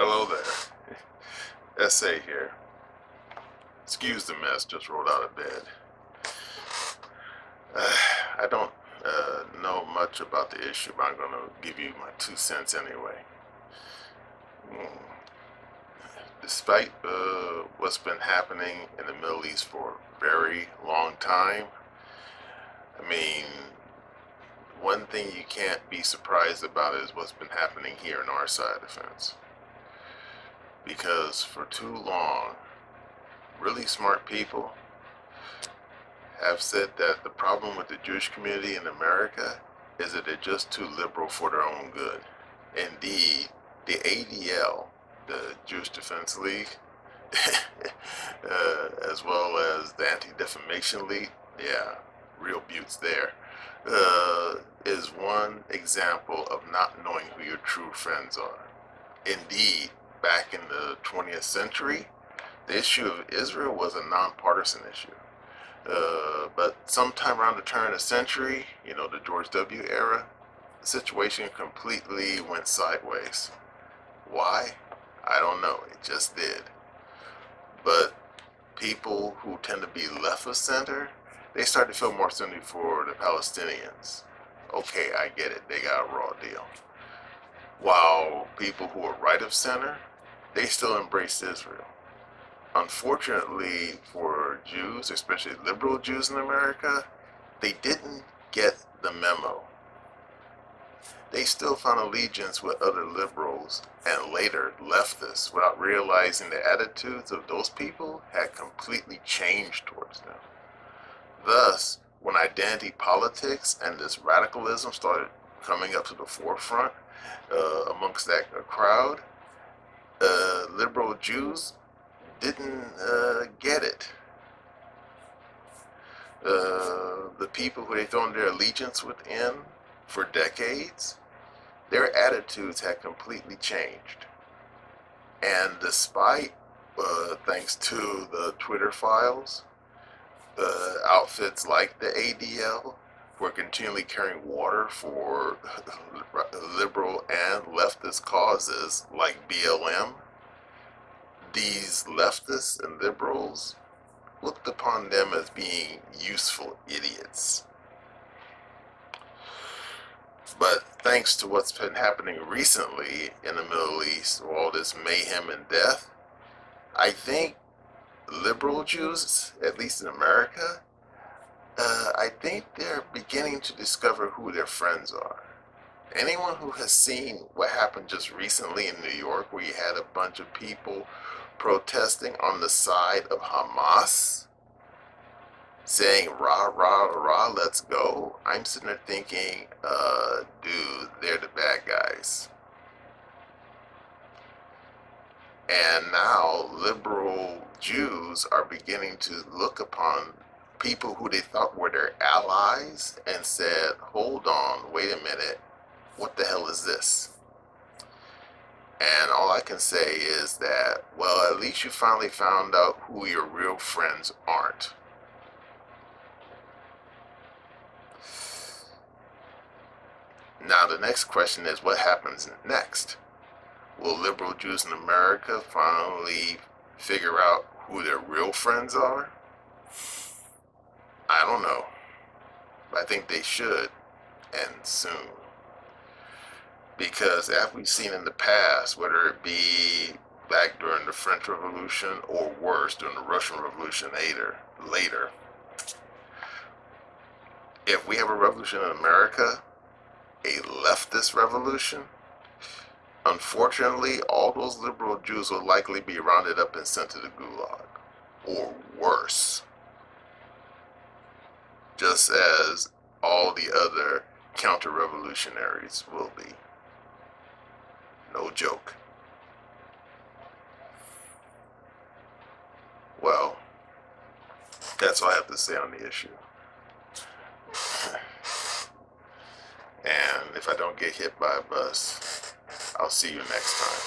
Hello there. Essay here. Excuse the mess, just rolled out of bed. I don't know much about the issue, but I'm going to give you my 2 cents anyway. Despite what's been happening in the Middle East for a very long time, I mean, one thing you can't be surprised about is what's been happening here on our side of the fence. Because for too long, really smart people have said that the problem with the Jewish community in America is that they're just too liberal for their own good. Indeed, the ADL, the Jewish Defense League, as well as the Anti-Defamation League, yeah, real buttes there, is one example of not knowing who your true friends are. Indeed, back in the 20th century, the issue of Israel was a nonpartisan issue. But sometime around the turn of the century, the George W. era, the situation completely went sideways. Why? I don't know. It just did. But people who tend to be left of center, they start to feel more sympathy for the Palestinians. Okay, I get it. They got a raw deal. While people who are right of center, they still embrace Israel. Unfortunately for Jews, especially liberal Jews in America, they didn't get the memo. They still found allegiance with other liberals and later leftists without realizing the attitudes of those people had completely changed towards them. Thus, when identity politics and this radicalism started coming up to the forefront amongst that crowd, liberal Jews didn't get it. The people who they thrown their allegiance within for decades, their attitudes had completely changed. And despite, thanks to the Twitter files, outfits like the ADL were continually carrying water for liberal and leftist causes like BLM, these leftists and liberals looked upon them as being useful idiots. But thanks to what's been happening recently in the Middle East, all this mayhem and death, I think liberal Jews, at least in America, I think they're beginning to discover who their friends are. Anyone who has seen what happened just recently in New York, where you had a bunch of people protesting on the side of Hamas, saying rah, rah, rah, let's go, I'm sitting there thinking, dude, they're the bad guys. And now liberal Jews are beginning to look upon people who they thought were their allies and said, hold on, wait a minute, what the hell is this? And all I can say is that, well, at least you finally found out who your real friends aren't. Now the next question is, what happens next? Will liberal Jews in America finally figure out who their real friends are? I don't know. But I think they should, and soon. Because as we've seen in the past, whether it be back during the French Revolution or worse, during the Russian Revolution later, if we have a revolution in America, a leftist revolution, unfortunately, all those liberal Jews will likely be rounded up and sent to the gulag, or worse, just as all the other counter-revolutionaries will be. No joke. Well, that's all I have to say on the issue. And if I don't get hit by a bus, I'll see you next time.